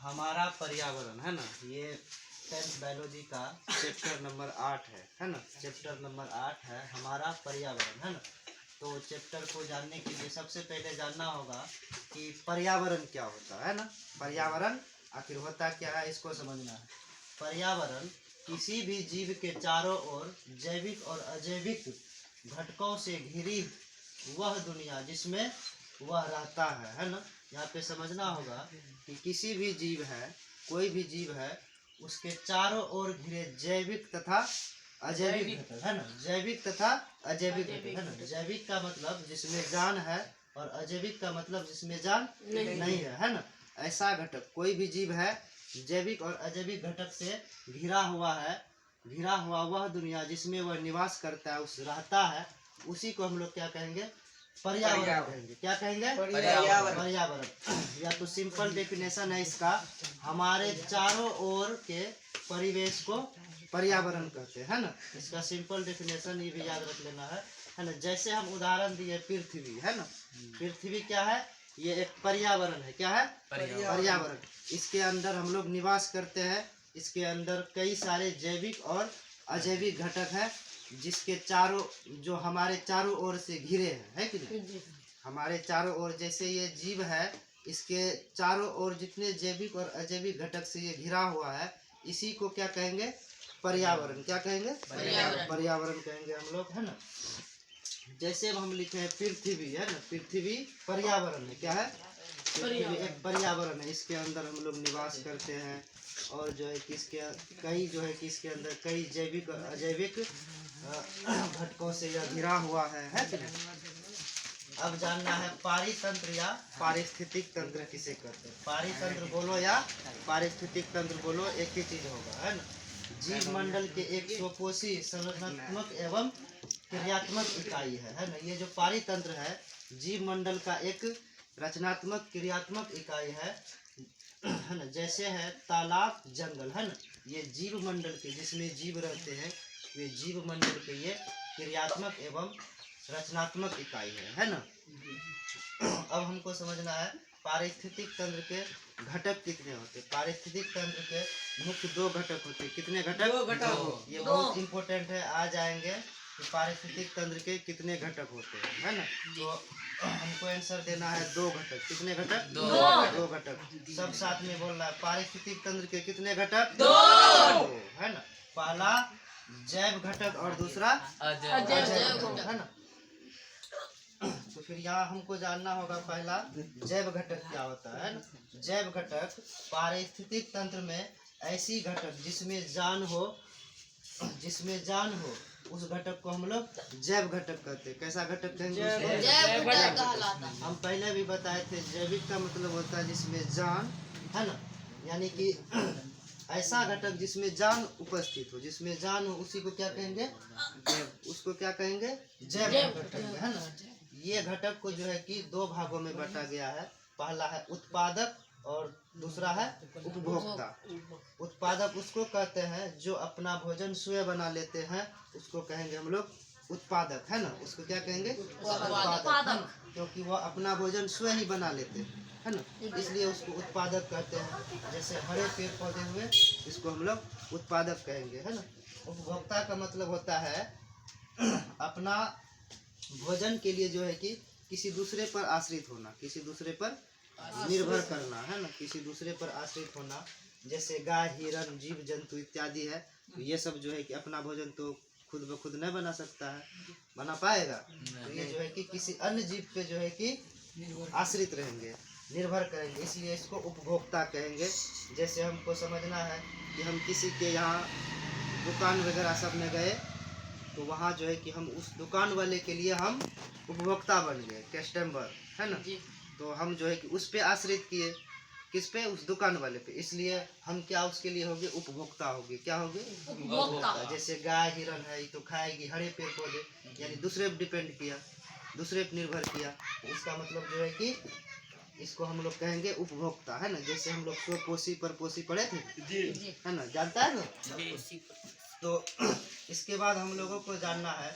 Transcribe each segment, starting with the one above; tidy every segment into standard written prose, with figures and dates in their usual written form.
हमारा पर्यावरण है ना, ये 10th बायोलॉजी का चैप्टर नंबर 8 है ना। चैप्टर नंबर 8 है हमारा पर्यावरण, है ना। तो चैप्टर को जानने के लिए सबसे पहले जानना होगा कि पर्यावरण क्या होता है ना। पर्यावरण आखिर होता क्या है, इसको समझना है। पर्यावरण किसी भी जीव के चारों ओर जैविक और अजैविक घटकों से घिरी वह दुनिया जिसमें वह रहता है ना। यहाँ पे समझना होगा कि किसी भी जीव है, कोई भी जीव है, उसके चारों ओर घिरे जैविक तथा अजैविक घटक है ना। जैविक तथा अजैविक घटक है ना। जैविक का मतलब जिसमें जान है और अजैविक का मतलब जिसमें जान नहीं है ना। ऐसा घटक कोई भी जीव है जैविक और अजैविक घटक से घिरा हुआ है, घिरा हुआ वह दुनिया जिसमें वह निवास करता है, उस रहता है, उसी को हम लोग क्या कहेंगे, पर्यावरण कहेंगे। क्या कहेंगे? पर्यावरण। या तो सिंपल डेफिनेशन है इसका, हमारे चारों ओर के परिवेश को पर्यावरण कहते हैं ना। इसका सिंपल डेफिनेशन ये भी याद रख लेना है ना। जैसे हम उदाहरण दिए पृथ्वी है ना। पृथ्वी क्या है? ये एक पर्यावरण है। क्या है? पर्यावरण। इसके अंदर हम लोग निवास करते हैं। इसके अंदर कई सारे जैविक और अजैविक घटक हैं, जिसके चारों, जो हमारे चारों ओर से घिरे हैं, है कि नहीं। हमारे चारों ओर जैसे ये जीव है, इसके चारों ओर जितने जैविक और अजैविक घटक से ये घिरा हुआ है, इसी को क्या कहेंगे, पर्यावरण। क्या कहेंगे? पर्यावरण कहेंगे हम लोग, है ना। जैसे हम लिखे हैं पृथ्वी है ना, पृथ्वी पर्यावरण है। क्या है? पृथ्वी एक पर्यावरण है। इसके अंदर हम लोग निवास करते हैं और जो है कि इसके कई जो है कि इसके अंदर कई जैविक और अजैविक घटकों से यह घिरा हुआ है कि नहीं। अब जानना है पारितंत्र या पारिस्थितिक तंत्र किसे कहते हैं। पारितंत्र बोलो या पारिस्थितिक तंत्र बोलो, एक ही चीज होगा, है ना। जीव मंडल के एक स्वपोषी संरचनात्मक एवं क्रियात्मक इकाई है ना। ये जो पारितंत्र है, जीव मंडल का एक रचनात्मक क्रियात्मक इकाई है ना। जैसे है तालाब, जंगल, है ना। ये जीव मंडल के, जिसमें जीव रहते हैं, वे जीव मंडल के ये क्रियात्मक एवं रचनात्मक इकाई है ना। अब हमको समझना है पारिस्थितिक तंत्र के घटक कितने होते हैं। पारिस्थितिक तंत्र के मुख्य 2 घटक होते हैं। कितने घटक? 2 घटक। ये बहुत इंपॉर्टेंट है, आ जाएंगे कि पारिस्थितिक तंत्र के कितने घटक होते हैं, है ना। तो हमको आंसर देना है 2 घटक। कितने घटक? 2 घटक। सब साथ में बोलना है, पारिस्थितिक तंत्र के कितने घटक? 2, है ना। पहला जैव घटक और दूसरा अजैव घटक, है ना। तो फिर यहाँ हमको जानना होगा पहला जैव घटक क्या होता है ना। जैव घटक पारिस्थितिक तंत्र में ऐसी घटक जिसमें जान हो, उस घटक को हम लोग जैव घटक कहते हैं। कैसा घटक कहेंगे? जैव घटक कहलाता है। हम पहले भी बताए थे, जैविक का मतलब होता है जिसमें जान, है ना। यानी कि ऐसा घटक जिसमें जान उपस्थित हो, जिसमें जान हो, उसी को क्या कहेंगे? उसको क्या कहेंगे? जैव घटक, है ना। ये घटक को जो है कि 2 भागों में बांटा गया है। पहला है उत्पादक और दूसरा है उपभोक्ता। उत्पादक उसको कहते हैं जो अपना भोजन स्वयं बना लेते हैं, उसको कहेंगे हम लोग उत्पादक, है ना। उसको क्या कहेंगे? उत्पादक, क्योंकि वह अपना भोजन स्वयं ही बना लेते हैं, है ना, इसलिए उसको उत्पादक कहते हैं। जैसे हरे पेड़ पौधे हुए, इसको हम लोग उत्पादक कहेंगे, है ना। उपभोक्ता का मतलब होता है अपना भोजन के लिए जो है कि किसी दूसरे पर आश्रित होना, किसी दूसरे पर निर्भर करना, है ना। किसी दूसरे पर आश्रित होना, जैसे गाय, हिरण, जीव जंतु इत्यादि है। तो ये सब जो है कि अपना भोजन तो खुद ब खुद नहीं बना सकता है, बना पाएगा। तो ये जो है कि किसी अन्य जीव पे जो है कि आश्रित रहेंगे, निर्भर करेंगे, इसलिए इसको उपभोक्ता कहेंगे। जैसे हमको समझना है कि हम किसी के यहाँ दुकान वगैरह सब में गए, तो वहाँ जो है कि हम उस दुकान वाले के लिए हम उपभोक्ता बन गए, कस्टमर, है ना। तो हम जो है कि उस पे आश्रित किए, किस पे? उस दुकान वाले पे, इसलिए हम क्या उसके लिए होंगे? उपभोक्ता होंगे। क्या होंगे? उपभोक्ता। जैसे गाय, हिरण है, ये तो खाएगी हरे पेड़ पौधे, यानी दूसरे पे डिपेंड किया, दूसरे पे निर्भर किया, तो इसका मतलब जो है कि इसको हम लोग कहेंगे उपभोक्ता, है ना। जैसे हम लोग स्वपोषी परपोषी पढ़े थे, है ना, जानता है ना। तो इसके बाद हम लोगों को जानना है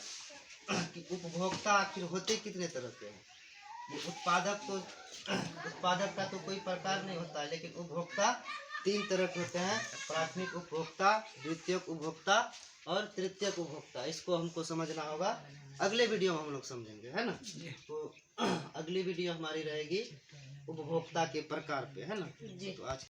कि उपभोक्ता आखिर होते कितने तरह के हैं। ये उत्पादक का तो कोई प्रकार नहीं होता है, लेकिन उपभोक्ता 3 तरह के होते हैं, प्राथमिक उपभोक्ता, द्वितीयक उपभोक्ता और तृतीयक उपभोक्ता। इसको हमको समझना होगा, अगले वीडियो में हम लोग समझेंगे, है ना। तो अगली वीडियो हमारी रहेगी उपभोक्ता के प्रकार पे, है ना। तो आज